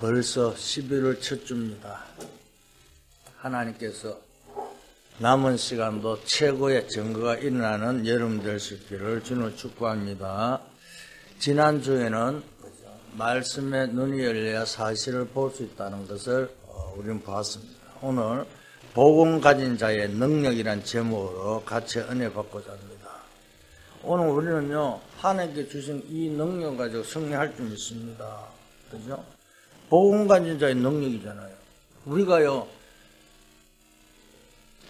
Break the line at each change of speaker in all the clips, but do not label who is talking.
벌써 11월 첫 주입니다. 하나님께서 남은 시간도 최고의 증거가 일어나는 여름 될 수 있기를 주님을 축복합니다. 지난주에는 말씀에 눈이 열려야 사실을 볼 수 있다는 것을 우리는 보았습니다. 오늘 복음 가진 자의 능력이란 제목으로 같이 은혜 받고자 합니다. 오늘 우리는요, 하나님께 주신 이 능력 가지고 승리할 줄 믿습니다. 그죠? 복음 가진 자의 능력이잖아요. 우리가요,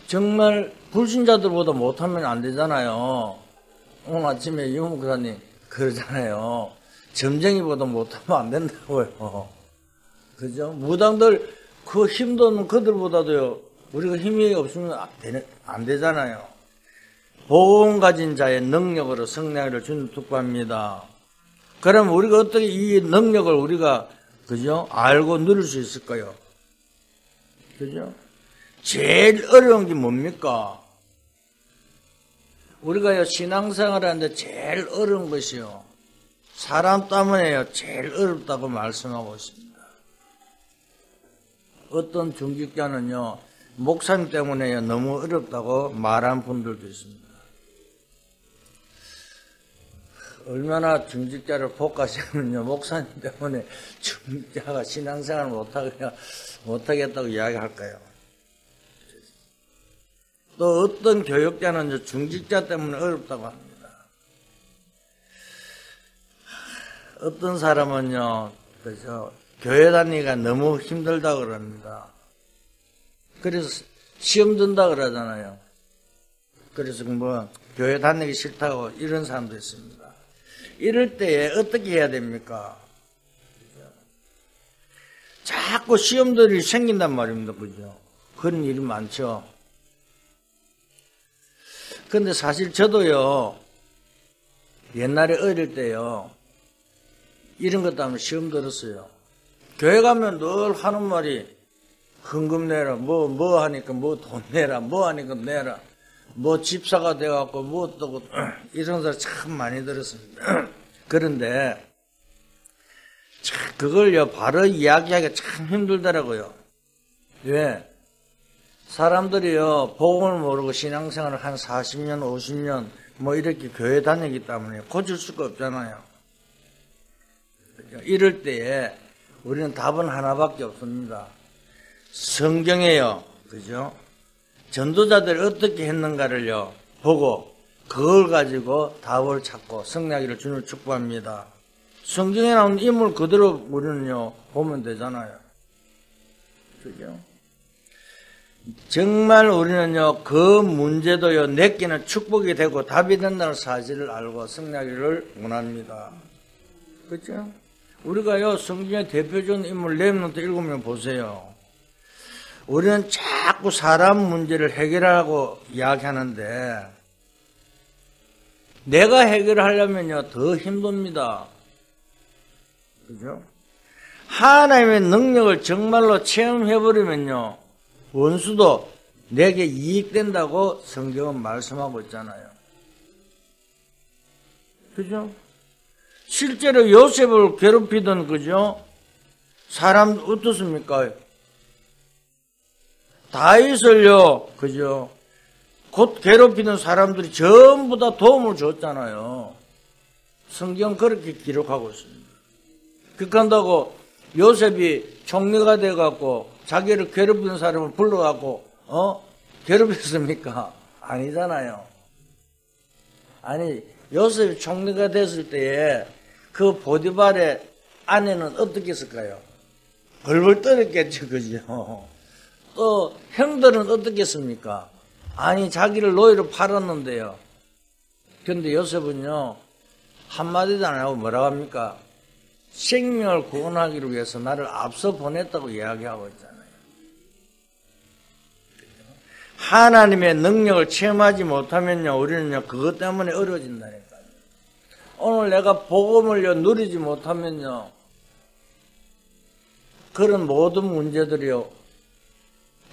정말 불신자들보다 못하면 안 되잖아요. 오늘 아침에 유 목사님 그러잖아요. 점쟁이보다 못하면 안 된다고요. 그죠? 무당들 그 힘도 없는 그들보다도요, 우리가 힘이 없으면 안 되잖아요. 복음 가진 자의 능력으로 승리하기를 주님 축복합니다. 그럼 우리가 어떻게 이 능력을 우리가 그죠? 알고 누릴 수 있을까요? 그죠? 제일 어려운 게 뭡니까? 우리가요, 신앙생활 하는데 제일 어려운 것이요, 사람 때문에요, 제일 어렵다고 말씀하고 있습니다. 어떤 중직자는요, 목사님 때문에요, 너무 어렵다고 말한 분들도 있습니다. 얼마나 중직자를 복가시면요, 목사님 때문에 중직자가 신앙생활 못하겠다고 이야기할까요? 또 어떤 교육자는 중직자 때문에 어렵다고 합니다. 어떤 사람은요, 그죠, 교회 다니기가 너무 힘들다고 그럽니다. 그래서 시험 든다 그러잖아요. 그래서 교회 다니기 싫다고 이런 사람도 있습니다. 이럴 때에 어떻게 해야 됩니까? 자꾸 시험들이 생긴단 말입니다. 그죠? 그런 일이 많죠. 근데 사실 저도요, 옛날에 어릴 때요, 이런 것 때문에 시험 들었어요. 교회 가면 늘 하는 말이, 헌금 내라, 뭐 하니까 돈 내라, 뭐 하니까 내라, 집사가 돼갖고 어떠고, 이런 소리 참 많이 들었습니다. 그런데, 그걸요, 바로 이야기하기가 참 힘들더라고요. 왜? 사람들이요, 복음을 모르고 신앙생활을 한 40년, 50년, 이렇게 교회 다니기 때문에 고칠 수가 없잖아요. 이럴 때에 우리는 답은 하나밖에 없습니다. 성경에요, 그죠? 전도자들이 어떻게 했는가를요, 보고, 그걸 가지고 답을 찾고 승리하기를 주님을 축복합니다. 성경에 나온 인물 그대로 우리는요, 보면 되잖아요. 그죠? 정말 우리는요, 그 문제도요, 내끼는 축복이 되고 답이 된다는 사실을 알고 승리하기를 원합니다. 그렇죠? 우리가요, 성경의 대표적인 인물 렘넌트 읽으면 보세요. 우리는 자꾸 사람 문제를 해결하고 이야기하는데, 내가 해결하려면요, 더 힘듭니다. 그죠? 하나님의 능력을 정말로 체험해버리면요, 원수도 내게 이익된다고 성경은 말씀하고 있잖아요. 그죠? 실제로 요셉을 괴롭히던, 그죠? 사람 어떻습니까? 다윗을요, 그죠? 곧 괴롭히는 사람들이 전부 다 도움을 줬잖아요. 성경 그렇게 기록하고 있습니다. 그렇다고 요셉이 총리가 돼갖고 자기를 괴롭히는 사람을 불러갖고, 괴롭혔습니까? 아니잖아요. 아니, 요셉이 총리가 됐을 때에 그 보디발의 아내는 어떻게 했을까요? 벌벌 떨었겠죠, 그죠? 또, 형들은 어떻게 했습니까? 아니, 자기를 노예로 팔았는데요. 근데 요셉은요, 한마디도 안 하고 뭐라고 합니까? 생명을 구원하기를 위해서 나를 앞서 보냈다고 이야기하고 있잖아요. 하나님의 능력을 체험하지 못하면요, 우리는요, 그것 때문에 어려워진다니까요. 오늘 내가 복음을요, 누리지 못하면요, 그런 모든 문제들이요,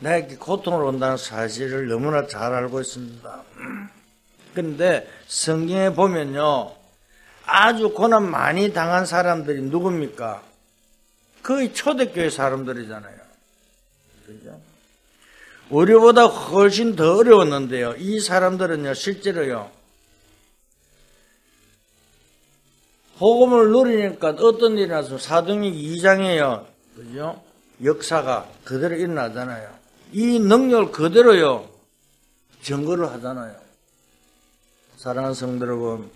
나에게 고통을 온다는 사실을 너무나 잘 알고 있습니다. 그런데 성경에 보면요, 아주 고난 많이 당한 사람들이 누굽니까? 거의 초대교회 사람들이잖아요. 그죠? 우리보다 훨씬 더 어려웠는데요. 이 사람들은요, 실제로요, 복음을 누리니까 어떤 일이 나서 사도행전 2장에요. 그죠? 역사가 그대로 일어나잖아요. 이 능력을 그대로요, 증거를 하잖아요. 사랑하는 성도 여러분,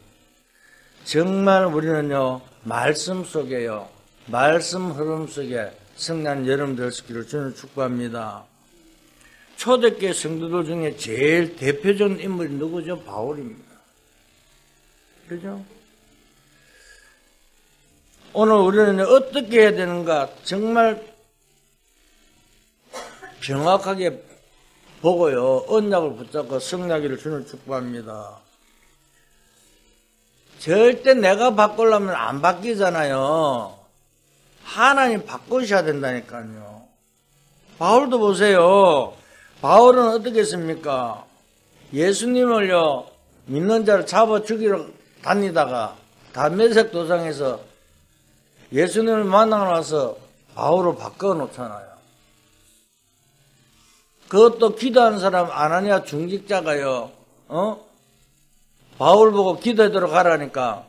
정말 우리는요, 말씀 속에요, 말씀 흐름 속에 성난 여러분 될 수 있기를 저는 축복합니다. 초대교회 성도들 중에 제일 대표적인 인물이 누구죠? 바울입니다. 그죠? 오늘 우리는 어떻게 해야 되는가 정말 정확하게 보고요, 언약을 붙잡고 승리하기를 주는 축복합니다. 절대 내가 바꾸려면 안 바뀌잖아요. 하나님 바꾸셔야 된다니까요. 바울도 보세요. 바울은 어떻게 했습니까? 예수님을요, 믿는 자를 잡아 죽이러 다니다가 담메색 도상에서 예수님을 만나고 나서 바울을 바꿔놓잖아요. 그것도 기도하는 사람 아나니아 중직자가요, 바울 보고 기도하도록 가라니까,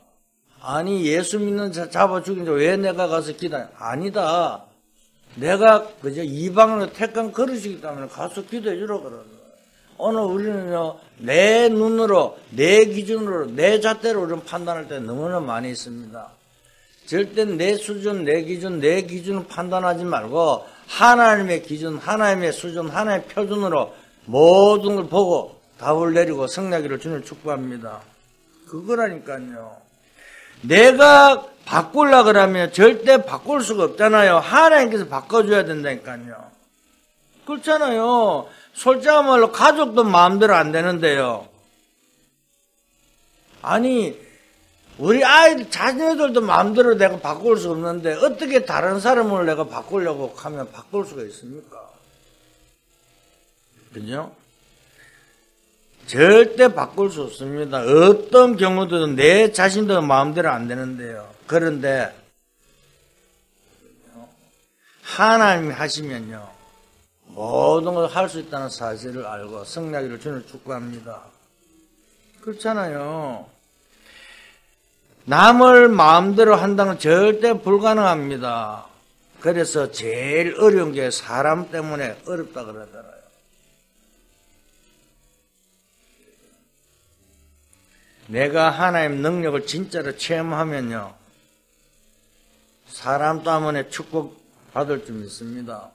아니 예수 믿는 자 잡아 죽이는데 왜 내가 가서 기도해? 아니다. 내가 그저 이방으로 택한 그릇이기 때문에 가서 기도해 주라 그러는 거예요. 오늘 우리는요, 내 눈으로, 내 기준으로, 내 잣대로 우리는 판단할 때 너무나 많이 있습니다. 절대 내 수준, 내 기준, 내 기준을 판단하지 말고 하나님의 기준, 하나님의 수준, 하나님의 표준으로 모든 걸 보고 답을 내리고 승리하기를 주님 축복합니다. 그거라니까요. 내가 바꾸려고 그러면 절대 바꿀 수가 없잖아요. 하나님께서 바꿔줘야 된다니까요. 그렇잖아요. 솔직히 말로 가족도 마음대로 안 되는데요. 아니, 우리 아이들, 자녀들도 마음대로 내가 바꿀 수 없는데 어떻게 다른 사람을 내가 바꾸려고 하면 바꿀 수가 있습니까? 그죠? 절대 바꿀 수 없습니다. 어떤 경우도 내 자신도 마음대로 안 되는데요. 그런데 하나님이 하시면요, 모든 걸 할 수 있다는 사실을 알고 승리하기를 주님 축복합니다. 그렇잖아요. 남을 마음대로 한다는 건 절대 불가능합니다. 그래서 제일 어려운 게 사람 때문에 어렵다 그러잖아요. 내가 하나님 능력을 진짜로 체험하면요, 사람 때문에 축복받을 줄 믿습니다.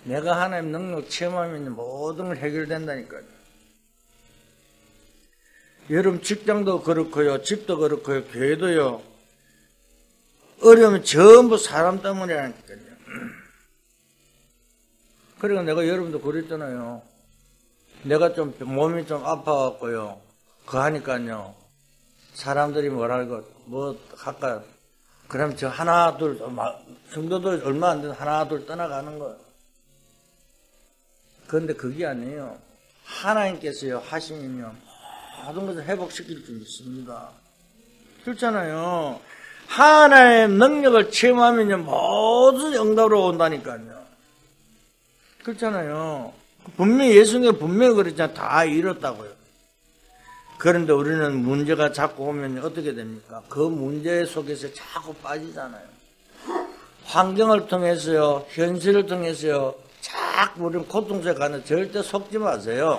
내가 하나님 능력을 체험하면 모든 걸 해결된다니까요. 여러분 직장도 그렇고요, 집도 그렇고요, 교회도요, 어려우면 전부 사람 때문이라니까요. 그리고 내가 여러분도 그랬잖아요. 내가 좀 몸이 좀 아파갖고요, 그 하니까요, 사람들이 뭐랄까, 뭐 할까요? 그럼 저 하나 둘 성도들 얼마 안 돼서 하나 둘 떠나가는 거예요. 그런데 그게 아니에요. 하나님께서요 하시면요 모든 것을 회복시킬 줄 믿습니다. 그렇잖아요. 하나님의 능력을 체험하면요 모든 응답으로 온다니까요. 그렇잖아요. 분명히 예수님이 분명히 그랬잖아요. 다 이뤘다고요. 그런데 우리는 문제가 자꾸 오면 어떻게 됩니까? 그 문제 속에서 자꾸 빠지잖아요. 환경을 통해서요, 현실을 통해서요, 자꾸 우리는 고통 속에 가는 절대 속지 마세요.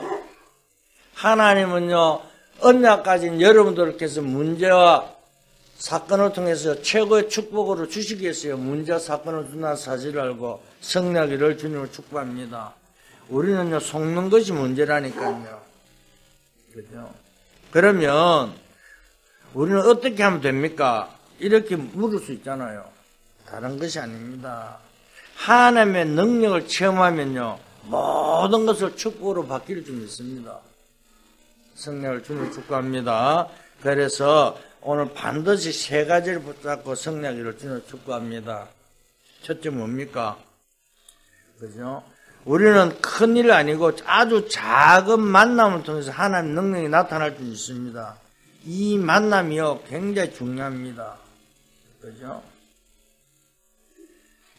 하나님은요, 언약까지는 여러분들께서 문제와 사건을 통해서 최고의 축복으로 주시기 위해서요, 문제와 사건을 준다는 사실을 알고 승리하기를 주님을 축복합니다. 우리는요, 속는 것이 문제라니까요. 그죠? 그러면 우리는 어떻게 하면 됩니까? 이렇게 물을 수 있잖아요. 다른 것이 아닙니다. 하나님의 능력을 체험하면요 모든 것을 축복으로 바뀔 줄 믿습니다. 승리를 주님 축복합니다. 그래서 오늘 반드시 세 가지를 붙잡고 승리하기를 주님 축복합니다. 첫째 뭡니까? 그죠? 우리는 큰일 아니고 아주 작은 만남을 통해서 하나님 능력이 나타날 수 있습니다. 이 만남이요 굉장히 중요합니다. 그죠?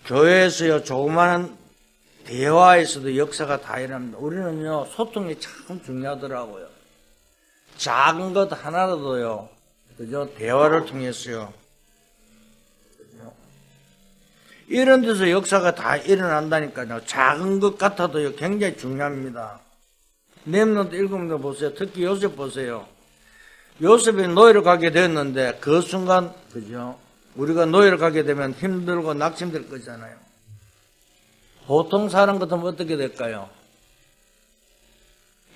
교회에서요, 조그마한 대화에서도 역사가 다 일어납니다. 우리는요, 소통이 참 중요하더라고요. 작은 것 하나라도요, 그죠? 대화를 통해서요. 그죠? 이런 데서 역사가 다 일어난다니까요. 작은 것 같아도요, 굉장히 중요합니다. 렘넌트 읽으면 보세요. 특히 요셉 보세요. 요셉이 노예를 가게 됐는데, 그 순간, 그죠? 우리가 노예를 가게 되면 힘들고 낙심될 거잖아요. 보통 사람 같으면 어떻게 될까요?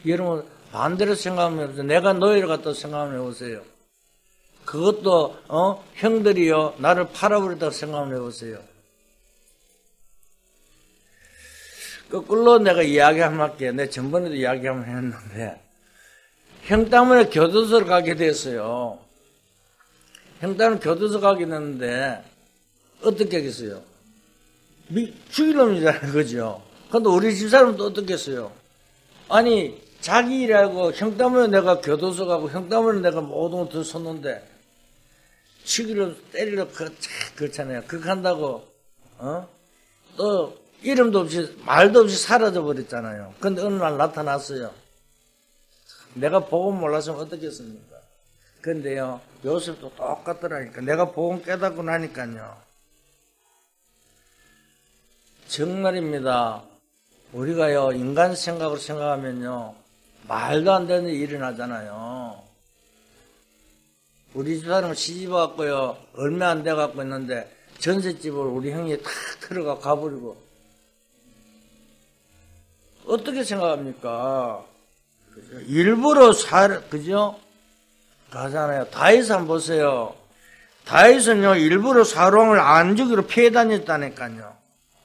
여러분, 반대로 생각하면 해보세요. 내가 노예를 갖다 생각하면 해보세요. 그것도, 형들이요, 나를 팔아버렸다고 생각하면 해보세요. 거꾸로 내가 이야기 한번 할게요. 내가 전번에도 이야기 한번 했는데, 형 때문에 교도소를 가게 됐어요. 형 때문에 교도소 가게 됐는데, 어떻게 하겠어요? 죽일 놈이잖아요, 그죠? 근데 우리 집사람은 또 어떻게 했어요? 아니, 자기 일하고 형 때문에 내가 교도소 가고 형 때문에 내가 모든 걸 줬었는데, 죽이려, 때리려, 그렇잖아요. 그렇게 한다고, 또, 이름도 없이, 말도 없이 사라져 버렸잖아요. 근데 어느 날 나타났어요. 내가 복음 몰랐으면 어떻게 했습니까? 근데요, 요셉도 똑같더라니까. 내가 복음 깨닫고 나니까요. 정말입니다. 우리가요, 인간 생각으로 생각하면요, 말도 안 되는 일이 일어나잖아요. 우리 집사람은 시집 왔고요, 얼마 안 돼 갖고 있는데, 전셋집을 우리 형이 탁 들어가 가버리고, 어떻게 생각합니까? 그죠? 일부러 그죠? 가잖아요. 다윗 한번 보세요. 다윗은요, 일부러 사롱을 안주기로 피해 다녔다니까요.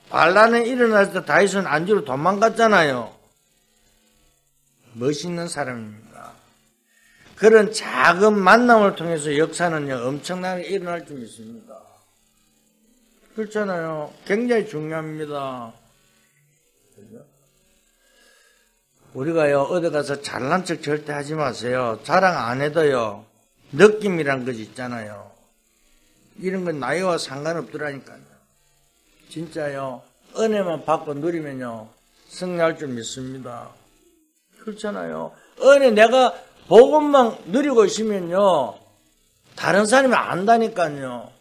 반란이 일어날 때 다윗은 안주로 도망갔잖아요. 멋있는 사람입니다. 그런 작은 만남을 통해서 역사는요, 엄청나게 일어날 줄 믿습니다. 그렇잖아요. 굉장히 중요합니다. 그죠? 우리가요, 어디 가서 잘난 척 절대 하지 마세요. 자랑 안 해도요, 느낌이란 것이 있잖아요. 이런 건 나이와 상관없더라니까요. 진짜요, 은혜만 받고 누리면요, 승리할 줄 믿습니다. 그렇잖아요. 은혜 내가 복음만 누리고 있으면요, 다른 사람이 안다니까요.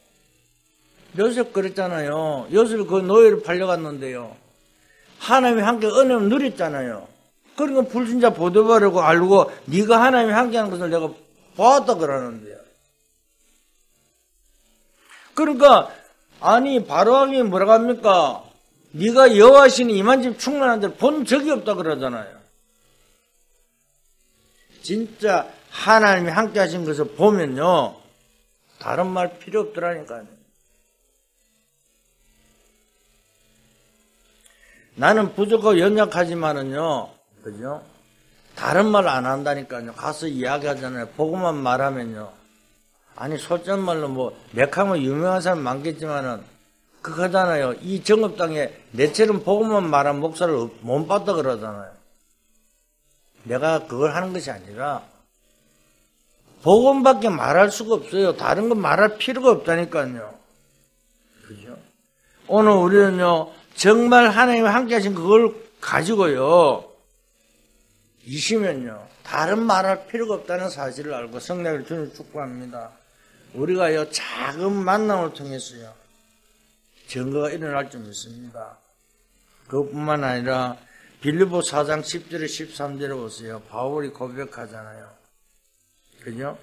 요셉 그랬잖아요. 요셉이 그 노예를 팔려갔는데요, 하나님이 함께 은혜를 누렸잖아요. 그러니까 불신자 보도바라고 알고 네가 하나님이 함께하는 것을 내가 보았다 그러는데요. 그러니까 아니 바로왕이 뭐라고 합니까? 네가 여호와시니 이만큼 충만한 데를 본 적이 없다 그러잖아요. 진짜 하나님이 함께 하신 것을 보면요, 다른 말 필요 없더라니까요. 나는 부족하고 연약하지만은요, 그죠? 다른 말 안 한다니까요. 가서 이야기하잖아요. 보고만 말하면요. 아니, 솔직말로 뭐, 맥하면 유명한 사람 많겠지만은, 그거잖아요. 이 정읍 땅에 내처럼 보고만 말한 목사를 못 봤다 그러잖아요. 내가 그걸 하는 것이 아니라, 복음밖에 말할 수가 없어요. 다른 건 말할 필요가 없다니까요. 그죠? 오늘 우리는요, 정말 하나님이 함께 하신 그걸 가지고요, 이시면요, 다른 말할 필요가 없다는 사실을 알고 성령을 주님 축복합니다. 우리가요, 작은 만남을 통해서요, 증거가 일어날 줄 믿습니다. 그것뿐만 아니라 빌립보 4장 10절에 13절에 보세요. 바울이 고백하잖아요. 그죠?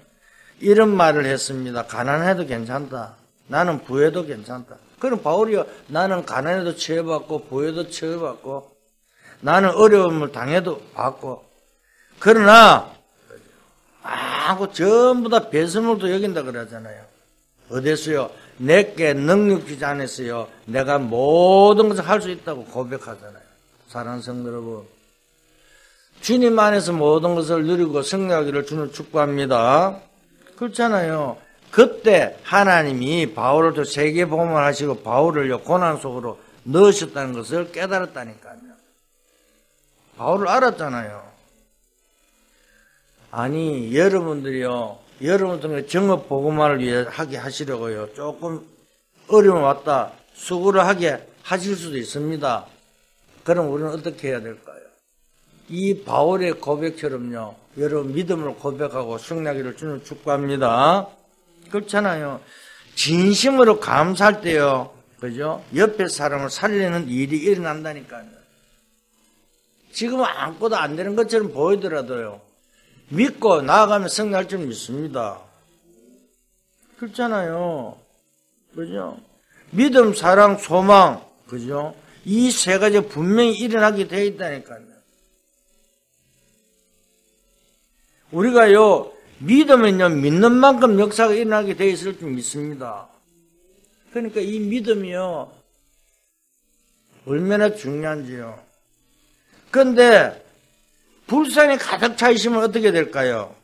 이런 말을 했습니다. 가난해도 괜찮다. 나는 부해도 괜찮다. 그럼 바울이요, 나는 가난해도 처해봤고 부해도 처해봤고 나는 어려움을 당해도 봤고, 그러나 전부 다 배설물도 여긴다 그러잖아요. 어디서요? 내게 능력 주지 않았어요. 내가 모든 것을 할 수 있다고 고백하잖아요. 사랑하는 성도 여러분, 주님 안에서 모든 것을 누리고 승리하기를 주님 축복합니다. 그렇잖아요. 그때 하나님이 바울을 또 세계 복음을 하시고 바울을요, 고난 속으로 넣으셨다는 것을 깨달았다니까요. 바울을 알았잖아요. 아니, 여러분들이요, 여러분 통해 정업 복음화를 위해 하게 하시려고요, 조금 어려움 왔다, 수고를 하게 하실 수도 있습니다. 그럼 우리는 어떻게 해야 될까요? 이 바울의 고백처럼요, 여러분 믿음을 고백하고 승리하기를 주는 축복합니다. 그렇잖아요. 진심으로 감사할 때요, 그죠? 옆에 사람을 살리는 일이 일어난다니까요. 지금은 아무것도 안 되는 것처럼 보이더라도요, 믿고 나아가면 승리할 줄 믿습니다. 그렇잖아요. 그죠? 믿음, 사랑, 소망, 그죠? 이 세 가지 분명히 일어나게 되어 있다니까요. 우리가요, 믿으면요, 믿는 만큼 역사가 일어나게 되어 있을 줄 믿습니다. 그러니까 이 믿음이요, 얼마나 중요한지요. 그런데 불신이 가득 차 있으면 어떻게 될까요?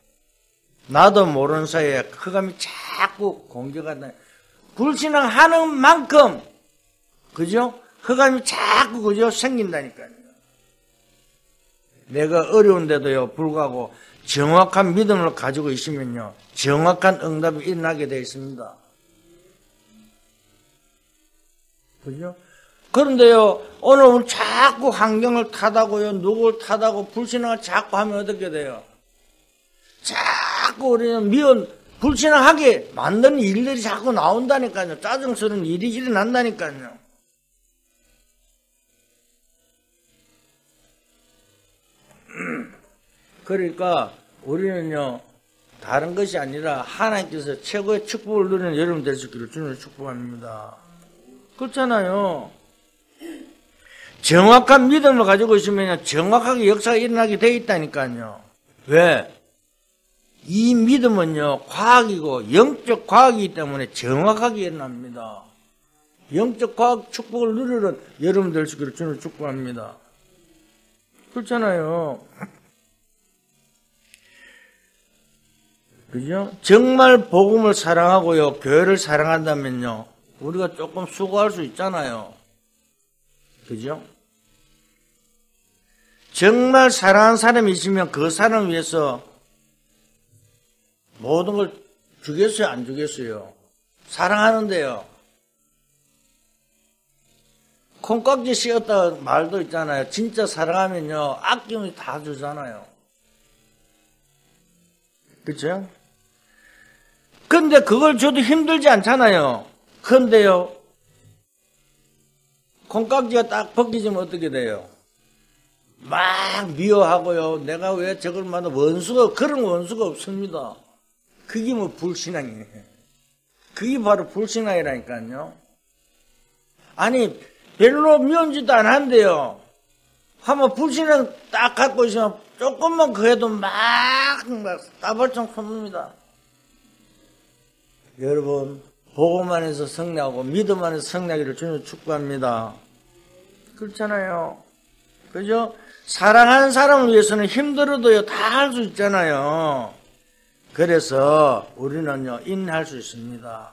나도 모르는 사이에 흑암이 자꾸 공격한다. 불신앙하는 만큼, 그죠? 흑암이 자꾸, 그죠? 생긴다니까요. 내가 어려운데도요, 불구하고 정확한 믿음을 가지고 있으면요, 정확한 응답이 일어나게 되어 있습니다. 그죠? 그런데요, 오늘 자꾸 환경을 탓하고요, 누구를 탓하고 불신앙을 자꾸 하면 어떻게 돼요? 자꾸 우리는 불신앙하게 만드는 일들이 자꾸 나온다니까요. 짜증스러운 일이 일어난다니까요. 그러니까 우리는요, 다른 것이 아니라 하나님께서 최고의 축복을 누리는 여러분 될 수 있기를 주님을 축복합니다. 그렇잖아요. 정확한 믿음을 가지고 있으면 정확하게 역사가 일어나게 되어 있다니까요. 왜? 이 믿음은요, 과학이고 영적 과학이기 때문에 정확하게 일어납니다. 영적 과학 축복을 누리는 여러분 될 수 있기를 주님을 축복합니다. 그렇잖아요. 그죠? 정말 복음을 사랑하고요, 교회를 사랑한다면요, 우리가 조금 수고할 수 있잖아요. 그죠? 정말 사랑하는 사람이 있으면 그 사람을 위해서 모든 걸 주겠어요, 안 주겠어요? 사랑하는데요. 콩깍지 씌웠다 말도 있잖아요. 진짜 사랑하면요, 아낌없이 다 주잖아요. 그렇죠? 근데 그걸 줘도 힘들지 않잖아요. 근데요, 콩깍지가 딱 벗기지면 어떻게 돼요? 막 미워하고요, 내가 왜 저걸 만나, 그런 원수가 없습니다. 그게 뭐 불신앙이에요. 그게 바로 불신앙이라니까요. 아니, 별로 미운짓도 안 한대요. 한번 불신앙 딱 갖고 있으면 조금만 그래도 막 따발총 섭니다. 여러분, 복음 안에서 승리하고 믿음 안에서 승리하기를 주님 축복합니다. 그렇잖아요. 그죠? 사랑하는 사람을 위해서는 힘들어도요, 다 할 수 있잖아요. 그래서 우리는요, 인내할 수 있습니다.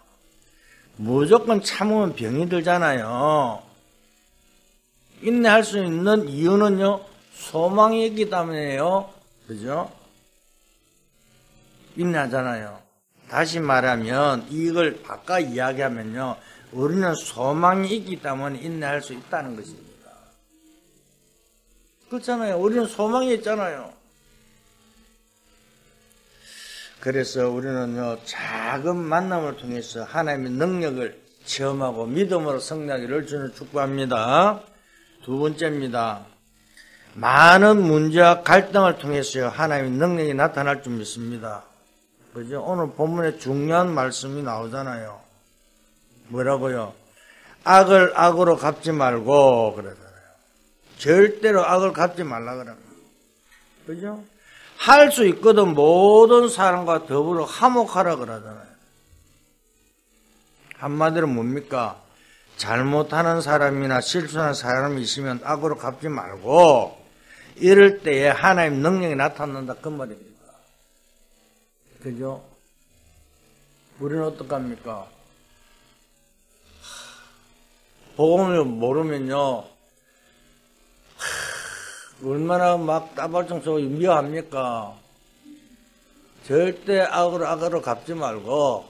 무조건 참으면 병이 들잖아요. 인내할 수 있는 이유는요, 소망이 있기 때문에요. 그죠? 인내하잖아요. 다시 말하면 이걸 바꿔 이야기하면요, 우리는 소망이 있기 때문에 인내할 수 있다는 것입니다. 그렇잖아요. 우리는 소망이 있잖아요. 그래서 우리는요, 작은 만남을 통해서 하나님의 능력을 체험하고 믿음으로 승리하기를 주는 축복합니다. 두 번째입니다. 많은 문제와 갈등을 통해서요, 하나님의 능력이 나타날 줄 믿습니다. 그죠? 오늘 본문에 중요한 말씀이 나오잖아요. 뭐라고요? 악을 악으로 갚지 말고 그러잖아요. 절대로 악을 갚지 말라 그럽니다. 그죠? 할 수 있거든 모든 사람과 더불어 화목하라 그러잖아요. 한마디로 뭡니까? 잘못하는 사람이나 실수하는 사람이 있으면 악으로 갚지 말고 이럴 때에 하나님 능력이 나타난다 그 말입니다. 그죠? 우리는 어떡합니까? 복음을 모르면요, 얼마나 막 따발총 쏘고 미워합니까? 절대 악으로 갚지 말고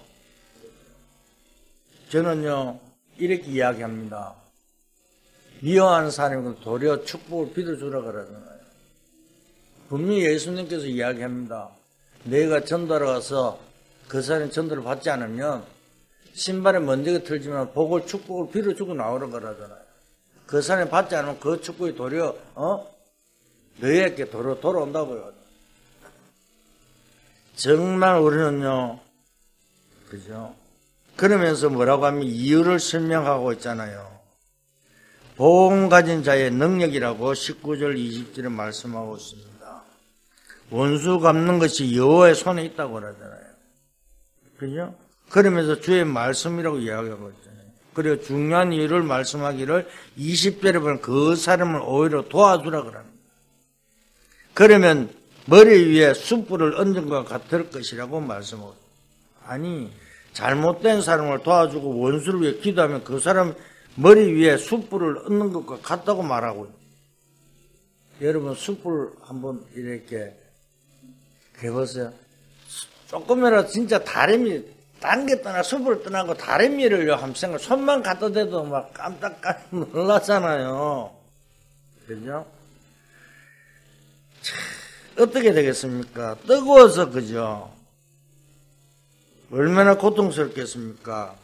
저는요, 이렇게 이야기합니다. 미워하는 사람이 도리어 축복을 빌어주라 그러잖아요. 분명히 예수님께서 이야기합니다. 내가 전도하러 가서 그 사람이 전도를 받지 않으면 신발에 먼지가 털지만 복을 축복을 빌어주고 나오라 그러잖아요. 그 사람이 받지 않으면 그 축복이 도리어 너희에게 돌아온다고요. 정말 우리는요, 그죠? 그러면서 뭐라고 하면 이유를 설명하고 있잖아요. 복음 가진 자의 능력이라고 19절 20절에 말씀하고 있습니다. 원수 갚는 것이 여호와의 손에 있다고 그러잖아요. 그죠? 그러면서 주의 말씀이라고 이야기하고 있잖아요. 그리고 중요한 이유를 말씀하기를 20절에 보면 그 사람을 오히려 도와주라 그럽니다. 그러면 머리 위에 숯불을 얹은 것 같을 것이라고 말씀하고 있습니다. 아니, 잘못된 사람을 도와주고 원수를 위해 기도하면 그 사람 머리 위에 숯불을 얹는 것과 같다고 말하고 있습니다. 여러분 숯불 한번 이렇게 해보세요. 조금이라도 진짜 다리미 딴 게 떠나 숯불을 떠나고 다리미를 한번 생각 손만 갖다 대도 막 깜짝 놀랐잖아요. 그죠? 어떻게 되겠습니까? 뜨거워서 그죠? 얼마나 고통스럽겠습니까?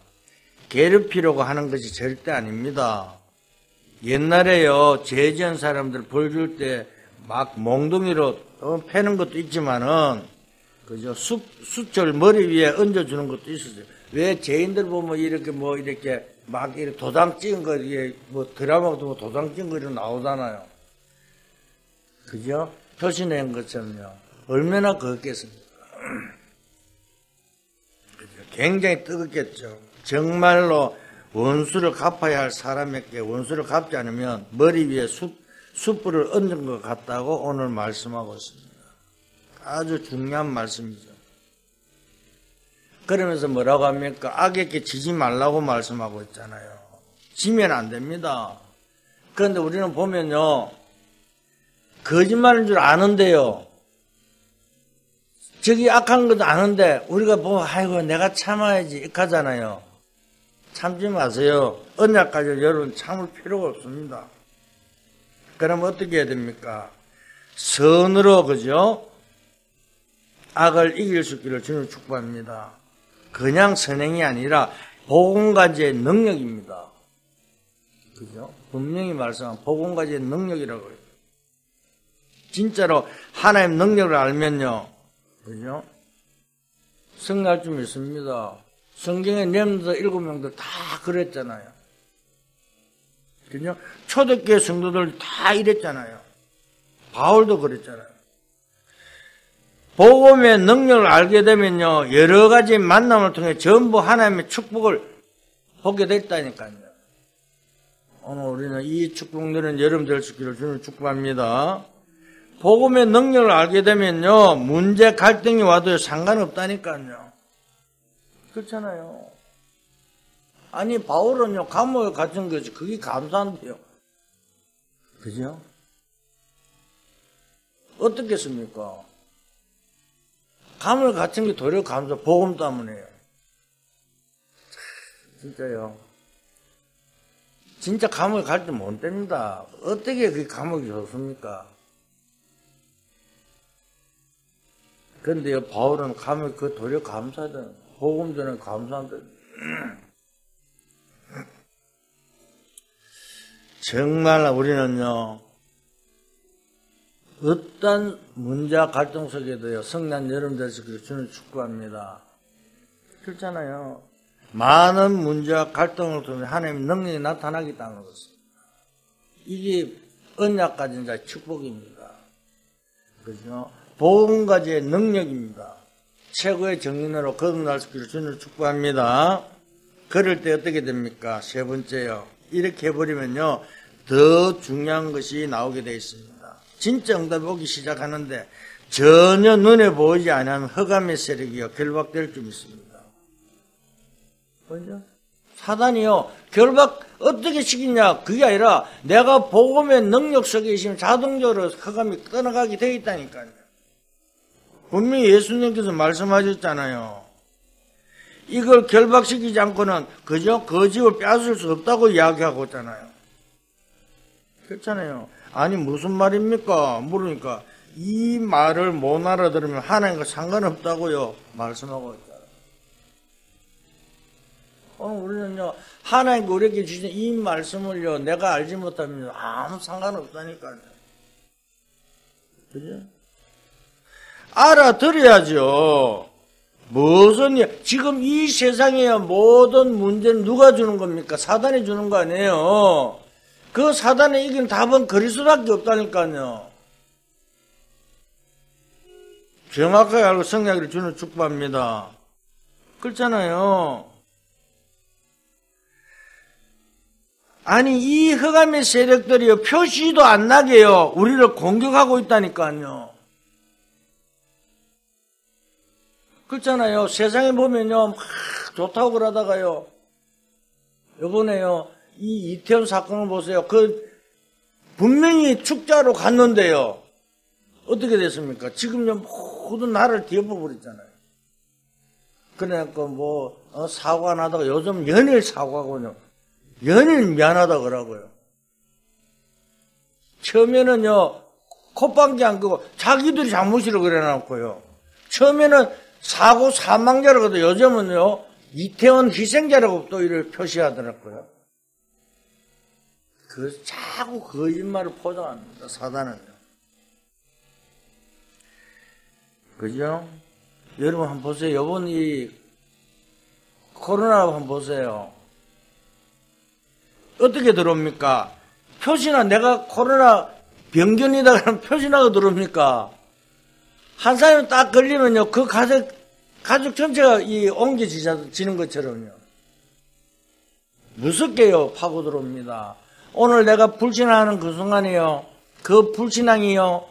괴롭히려고 하는 것이 절대 아닙니다. 옛날에요, 죄 지은 사람들 벌 줄 때 막 몽둥이로 패는 것도 있지만은, 그죠? 숯을 머리 위에 얹어주는 것도 있었어요. 왜 죄인들 보면 이렇게 막 이렇게 도장 찍은 거, 이게 뭐 드라마도 뭐 도장 찍은 거 이렇게 나오잖아요. 그죠? 표시낸 것처럼요. 얼마나 그렇겠습니까? 굉장히 뜨겁겠죠. 정말로 원수를 갚아야 할 사람에게 원수를 갚지 않으면 머리 위에 숯불을 얹은 것 같다고 오늘 말씀하고 있습니다. 아주 중요한 말씀이죠. 그러면서 뭐라고 합니까? 악에게 지지 말라고 말씀하고 있잖아요. 지면 안 됩니다. 그런데 우리는 보면요, 거짓말인 줄 아는데요, 저기 악한 것도 아는데 우리가 보면 아이고 내가 참아야지 이렇게 하잖아요. 참지 마세요. 언약까지 여러분 참을 필요가 없습니다. 그럼 어떻게 해야 됩니까? 선으로, 그죠? 악을 이길 수 있기를 주님 축복합니다. 그냥 선행이 아니라 복음가지의 능력입니다. 그죠? 분명히 말씀한 복음가지의 능력이라고 해요. 진짜로 하나님 능력을 알면요, 그죠? 승리할 줄 믿습니다. 성경에 렘너들 7명들 다 그랬잖아요. 그죠? 초대교회 성도들 다 이랬잖아요. 바울도 그랬잖아요. 복음의 능력을 알게 되면요, 여러 가지 만남을 통해 전부 하나님의 축복을 보게 됐다니까요. 오늘 우리는 이 축복 누리는 여러분 될 수 있기를 주님 축복합니다. 복음의 능력을 알게 되면요, 문제 갈등이 와도 상관없다니까요. 그렇잖아요. 아니, 바울은요, 감옥에 갇힌 거지. 그게 감사한데요. 그죠? 어떻겠습니까? 감옥에 갇힌 게 도리어 감사, 복음 때문에요. 진짜요. 진짜 감옥에 갈 때 못 됩니다. 어떻게 그게 감옥이 좋습니까? 그런데요, 바울은 감옥에 그 도리어 감사하잖아요. 복음 전에 감사한다. 정말 우리는요, 어떤 문제와 갈등 속에도요, 성난 여러분들에서 주님 축복합니다. 그렇잖아요. 많은 문제와 갈등을 통해 하나님의 능력이 나타나겠다는 것입니다. 이게 언약 가진 자의 축복입니다. 그죠? 복음가지의 능력입니다. 최고의 정인으로 거듭날 수 있기를 주님을 축복합니다. 그럴 때 어떻게 됩니까? 세 번째요. 이렇게 해버리면요, 더 중요한 것이 나오게 되어 있습니다. 진짜 응답이 오기 시작하는데 전혀 눈에 보이지 않는 흑암의 세력이요, 결박될 줄 믿습니다. 뭐죠? 사단이요, 결박 어떻게 시키냐? 그게 아니라 내가 복음의 능력 속에 있으면 자동적으로 흑암이 떠나가게 되어 있다니까요. 분명히 예수님께서 말씀하셨잖아요. 이걸 결박시키지 않고는 그저 그 집을 빼앗을 수 없다고 이야기하고 있잖아요. 그렇잖아요. 아니 무슨 말입니까? 물으니까 이 말을 못 알아들으면 하나님과 상관없다고요 말씀하고 있잖아요. 오늘 우리는요 하나님과 우리에게 주신 이 말씀을요 내가 알지 못하면 아무 상관없다니까요. 그죠? 알아들어야죠. 무슨 지금 이 세상의 모든 문제는 누가 주는 겁니까? 사단이 주는 거 아니에요. 그 사단에 이기는 답은 그리스도밖에 없다니까요. 정확하게 알고 성령을 주는 축복합니다. 그렇잖아요. 아니 이 흑암의 세력들이요 표시도 안 나게요 우리를 공격하고 있다니까요. 그렇잖아요. 세상에 보면요 막 좋다고 그러다가요 이번에요 이 이태원 사건을 보세요. 그 분명히 축자로 갔는데요 어떻게 됐습니까? 지금요 모든 나라를 뒤엎어버렸잖아요. 그러니까 사고가 나다가 요즘 연일 사고하고요 연일 미안하다 그러고요. 처음에는요 콧방귀 안 끄고 자기들이 잘못이라고 그래놓고요. 처음에는 사고 사망자라고 해도 요즘은요 이태원 희생자라고 또 이를 표시하더라고요. 자꾸 거짓말을 포장합니다 사단은요. 그죠? 여러분 한번 보세요. 이번 이 코로나 한번 보세요. 어떻게 들어옵니까? 표시나 내가 코로나 병견이다 그러면 표시나가 들어옵니까? 한 사람이 딱 걸리면요 그 가족 전체가 옮겨지는 것처럼요 무섭게요 파고 들어옵니다. 오늘 내가 불신하는 그 순간이요 그 불신앙이요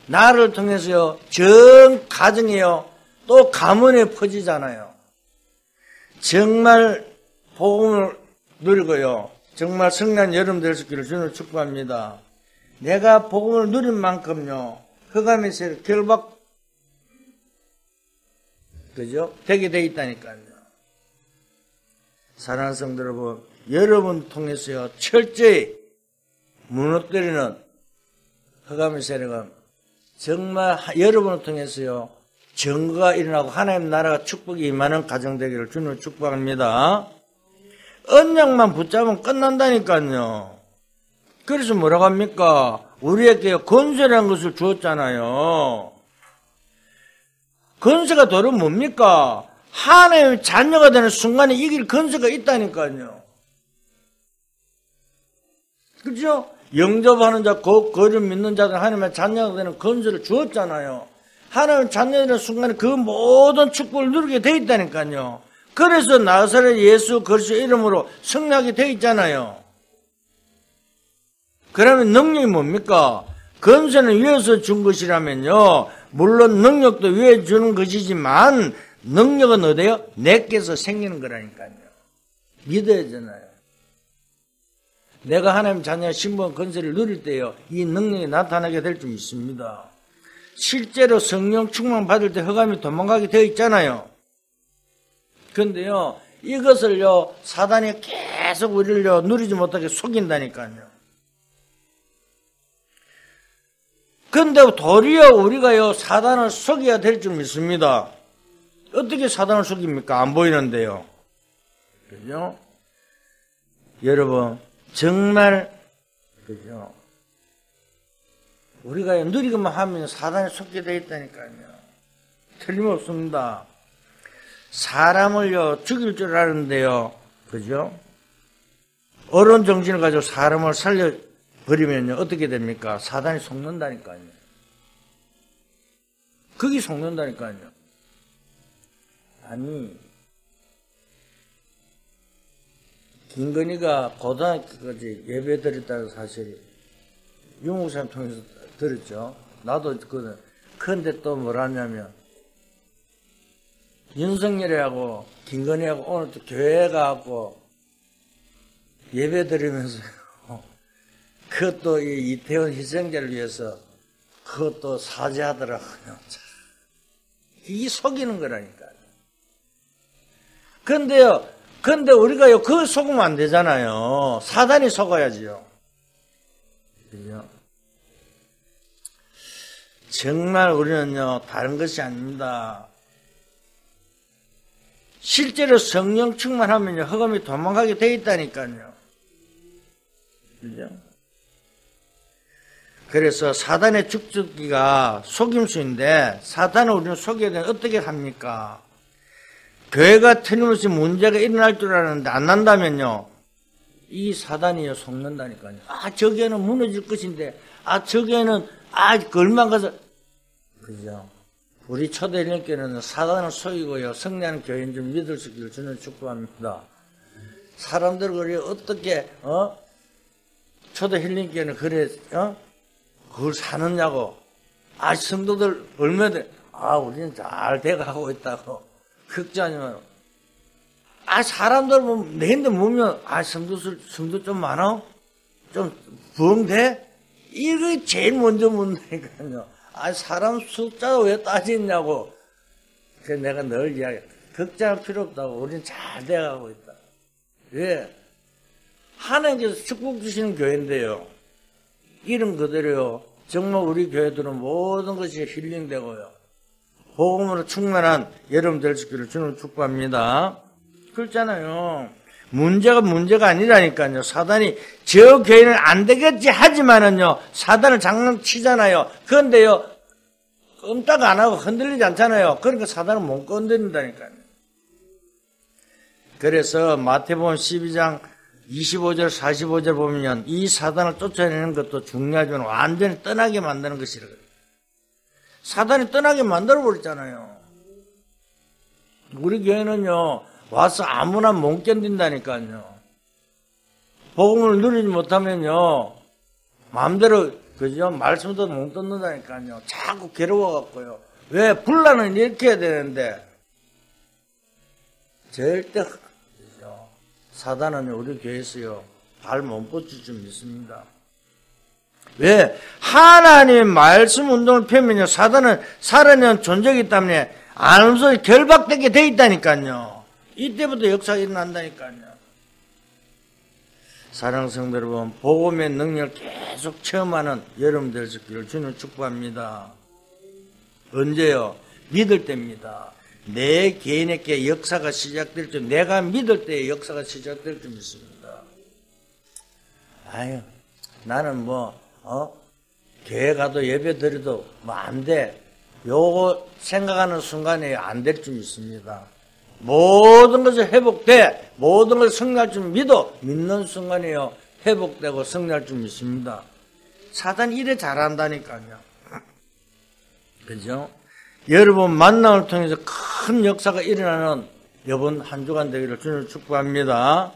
나를 통해서요 전 가정이요 또 가문에 퍼지잖아요. 정말 복음을 누리고요 정말 성난 여름 될 수 있기를 주님을 축복합니다. 내가 복음을 누린 만큼요 흑암의 세력 결박 그죠? 되게 돼 있다니까요. 사랑하는 성도 여러분, 여러분 통해서요 철저히 무너뜨리는 흑암의 세력은 정말 여러분을 통해서요 정거가 일어나고 하나님 나라가 축복이 임하는 가정 되기를 주님을 축복합니다. 언약만 붙잡으면 끝난다니까요. 그래서 뭐라고 합니까? 우리에게 권세라는 것을 주었잖아요. 권세가 도로 뭡니까? 하나님의 자녀가 되는 순간에 이길 권세가 있다니까요. 그렇죠? 영접하는 자, 그를 믿는 자들 하나님의 자녀가 되는 권세를 주었잖아요. 하나님의 자녀가 되는 순간에 그 모든 축복을 누리게 돼 있다니까요. 그래서 나사렛 예수 그리스도의 이름으로 승리하게 돼 있잖아요. 그러면 능력이 뭡니까? 권세는 위에서 준 것이라면요. 물론 능력도 위에 주는 것이지만 능력은 어디에요? 내께서 생기는 거라니까요. 믿어야 되잖아요. 내가 하나님 자녀의 신분 권세를 누릴 때요. 이 능력이 나타나게 될 줄 믿습니다. 실제로 성령 충만 받을 때 흑암이 도망가게 되어 있잖아요. 그런데요. 이것을요. 사단이 계속 우리를요. 누리지 못하게 속인다니까요. 그런데 도리어 우리가요 사단을 속여야 될 줄 믿습니다. 어떻게 사단을 속입니까? 안 보이는데요. 그죠? 여러분 정말 그죠? 우리가 누리기만 하면 사단에 속게 되어 있다니까요. 틀림없습니다. 사람을요 죽일 줄 아는데요. 그죠? 어려운 정신을 가지고 사람을 살려버리면요 어떻게 됩니까? 사단이 속는다니까요. 그게 속는다니까요. 아니 김건희가 고등학교까지 예배 드렸다는 사실이 유목사님 통해서 들었죠. 나도 그거는. 그런데 또 뭐라냐면 윤석열이하고 김건희하고 오늘 또 교회 가고 예배 드리면서 그것도 이 이태원 희생자를 위해서 그것도 사죄하더라고요. 이게 속이는 거라니까요. 근데 우리가요, 그거 속으면 안 되잖아요. 사단이 속아야지요. 그죠? 정말 우리는요, 다른 것이 아닙니다. 실제로 성령 충만하면요, 흑암이 도망가게 돼 있다니까요. 그죠? 그래서 사단의 죽죽기가 속임수인데, 사단을 우리는 속여야 되면 어떻게 합니까? 교회가 틀림없이 문제가 일어날 줄 알았는데 안 난다면요, 이 사단이요, 속는다니까요. 아, 저기에는 무너질 것인데, 아, 저기에는, 걸만 가서, 그죠? 우리 초대일교회는 사단을 속이고요, 승리하는 교회인 줄 믿을 수 있기를 주는 축복합니다. 사람들, 그래, 어떻게, 초대힐링교회는 그래, 그걸 사느냐고. 아, 성도들 얼마나, 우리는 잘 돼가고 있다고. 걱정하지만, 사람들 보면, 내인데 보면, 성도 좀 많아? 좀 부흥돼? 이거 제일 먼저 묻는다니까요. 사람 숫자가 왜 따지냐고. 그래서 내가 늘 이야기해. 걱정할 필요 없다고. 우리는 잘 돼가고 있다. 왜? 하나님께서 축복 주시는 교회인데요. 이름 그대로요. 정말 우리 교회들은 모든 것이 힐링되고요. 복음으로 충만한 여러분 될 수 있기를 주는 축복합니다. 그렇잖아요. 문제가 아니라니까요. 사단이 저 교회는 안 되겠지 하지만은요, 사단을 장난치잖아요. 그런데요, 꼼짝 안 하고 흔들리지 않잖아요. 그러니까 사단은 못 건드린다니까요. 그래서 마태복음 12장 25절, 45절 보면 이 사단을 쫓아내는 것도 중요하지만 완전히 떠나게 만드는 것이라고요. 사단이 떠나게 만들어버렸잖아요. 우리 교회는요, 와서 아무나 못 견딘다니까요. 복음을 누리지 못하면요, 마음대로, 그죠? 말씀도 못 듣는다니까요. 자꾸 괴로워갖고요. 왜? 분란은 이렇게 해야 되는데, 절대, 그죠? 사단은 우리 교회에서요, 발 못 뻗을 줄 믿습니다. 왜? 하나님의 말씀 운동을 펴면요, 사단은 살아있는 존재이기 때문에 안 하면서 결박되게 돼 있다니까요. 이때부터 역사가 일어난다니까요. 사랑하는 성도 여러분, 복음의 능력을 계속 체험하는 여러분 될 수 있기를 주는 축복합니다. 언제요? 믿을 때입니다. 내 개인에게 역사가 시작될 줄, 내가 믿을 때에 역사가 시작될 줄 믿습니다. 나는 교회 가도 예배 드려도 안 돼. 요거 생각하는 순간에 안 될 줄 믿습니다. 모든 것이 회복돼, 모든 것이 승리할 줄 믿는 순간에요, 회복되고 승리할 줄 믿습니다. 사단이 이래 잘한다니까요. 그죠? 여러분 만남을 통해서 큰 역사가 일어나는 이번 한 주간 되기를 주님 축복합니다.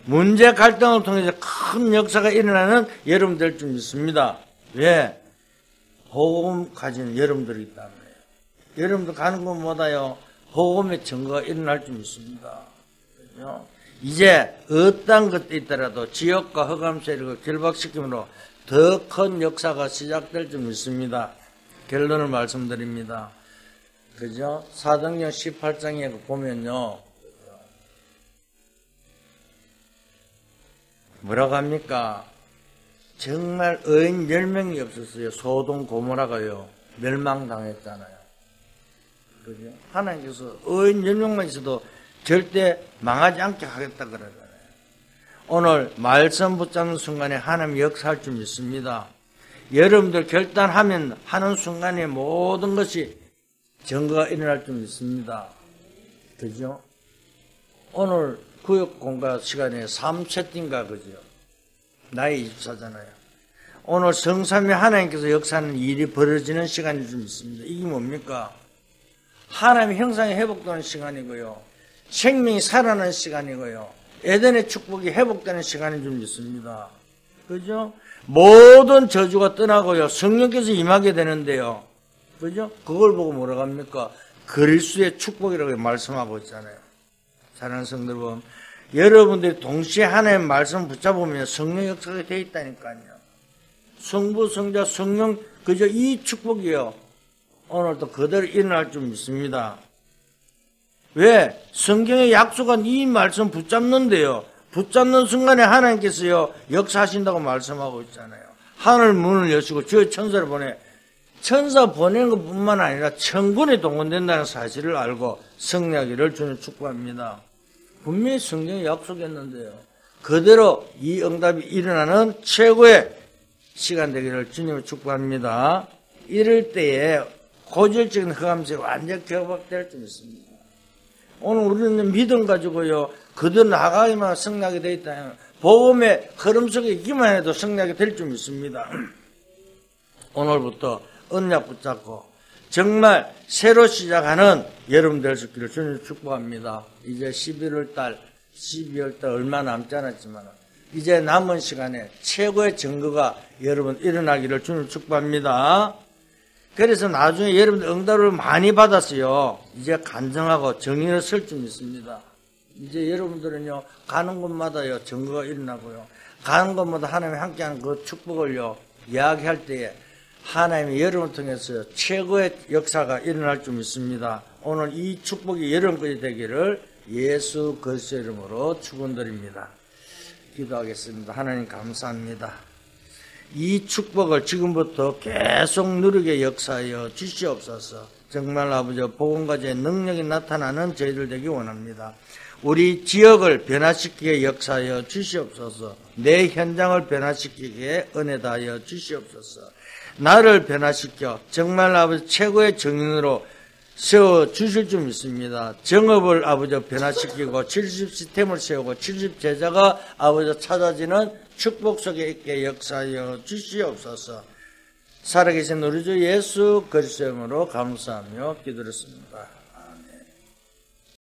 문제 갈등을 통해서 큰 역사가 일어나는 여러분 될 줄 믿습니다. 왜? 복음 가진 여러분들이기 때문에. 여러분들 가는 곳마다요, 복음의 증거가 일어날 줄 믿습니다. 그렇죠? 이제 어떤 것도 있더라도 지역과 흑암 세력을 결박시킴으로 더 큰 역사가 시작될 줄 믿습니다. 결론을 말씀드립니다. 그죠? 사도행전 18장에 보면요, 뭐라고 합니까? 정말 의인 10명이 없었어요. 소돔 고모라가요, 멸망당했잖아요. 그죠? 하나님께서 의인 10명만 있어도 절대 망하지 않게 하겠다 그러잖아요. 오늘 말씀 붙잡는 순간에 하나님 역사할 줄 믿습니다. 여러분들 결단하면 하는 순간에 모든 것이 증거가 일어날 줄 믿습니다. 그죠? 오늘 구역공과 시간에 3세팅가 그죠? 나이 24잖아요. 오늘 성삼위 하나님께서 역사하는 일이 벌어지는 시간이 좀 있습니다. 이게 뭡니까? 하나님의 형상이 회복되는 시간이고요, 생명이 살아나는 시간이고요, 에덴의 축복이 회복되는 시간이 좀 있습니다. 그죠? 모든 저주가 떠나고요, 성령께서 임하게 되는데요. 그죠? 그걸 보고 뭐라고 합니까? 그리스도의 축복이라고 말씀하고 있잖아요. 사랑하는 성도 여러분, 여러분들이 동시에 하나님의 말씀을 붙잡으면 성령 역사가 되어 있다니까요. 성부, 성자, 성령, 그죠? 이 축복이요, 오늘도 그대로 일어날 줄 믿습니다. 왜? 성경에 약속한 이 말씀 붙잡는데요, 붙잡는 순간에 하나님께서요 역사하신다고 말씀하고 있잖아요. 하늘 문을 여시고 주의 천사를 보내. 천사 보내는 것뿐만 아니라 천군이 동원된다는 사실을 알고 승리하기를 주님 축복합니다. 분명히 성경에 약속했는데요. 그대로 이 응답이 일어나는 최고의 시간 되기를 주님을 축복합니다. 이럴 때에 고질적인 흑암세가 완전히 경박될 줄 믿습니다. 오늘 우리는 믿음 가지고요, 그대로 나가기만 승리하게 되어 있다. 복음의 흐름 속에 있기만 해도 승리하게 될 줄 믿습니다. 오늘부터 언약 붙잡고 정말 새로 시작하는 여러분 될 수 있기를 주님 축복합니다. 이제 12월 달 얼마 남지 않았지만 이제 남은 시간에 최고의 증거가 여러분 일어나기를 주님 축복합니다. 그래서 나중에 여러분들 응답을 많이 받았어요. 이제 간증하고 정의를 설 줄 믿습니다. 이제 여러분들은요, 가는 곳마다요, 증거가 일어나고요. 가는 곳마다 하나님이 함께하는 그 축복을요, 이야기할 때에 하나님이 여러분을 통해서 최고의 역사가 일어날 줄 믿습니다. 오늘 이 축복이 여러분까지 되기를 예수 그리스도의 이름으로 축원드립니다. 기도하겠습니다. 하나님 감사합니다. 이 축복을 지금부터 계속 누리게 역사하여 주시옵소서. 정말 아버지 복음가지의 능력이 나타나는 저희들 되기 원합니다. 우리 지역을 변화시키게 역사하여 주시옵소서. 내 현장을 변화시키게 은혜 다하여 주시옵소서. 나를 변화시켜 정말 아버지 최고의 정인으로 세워 주실 줄 믿습니다. 정업을 아버지 변화시키고 70 시스템을 세우고 70 제자가 아버지 찾아지는 축복 속에 있게 역사하여 주시옵소서. 살아계신 우리 주 예수 그리스도의 이름으로 감사하며 기도했습니다.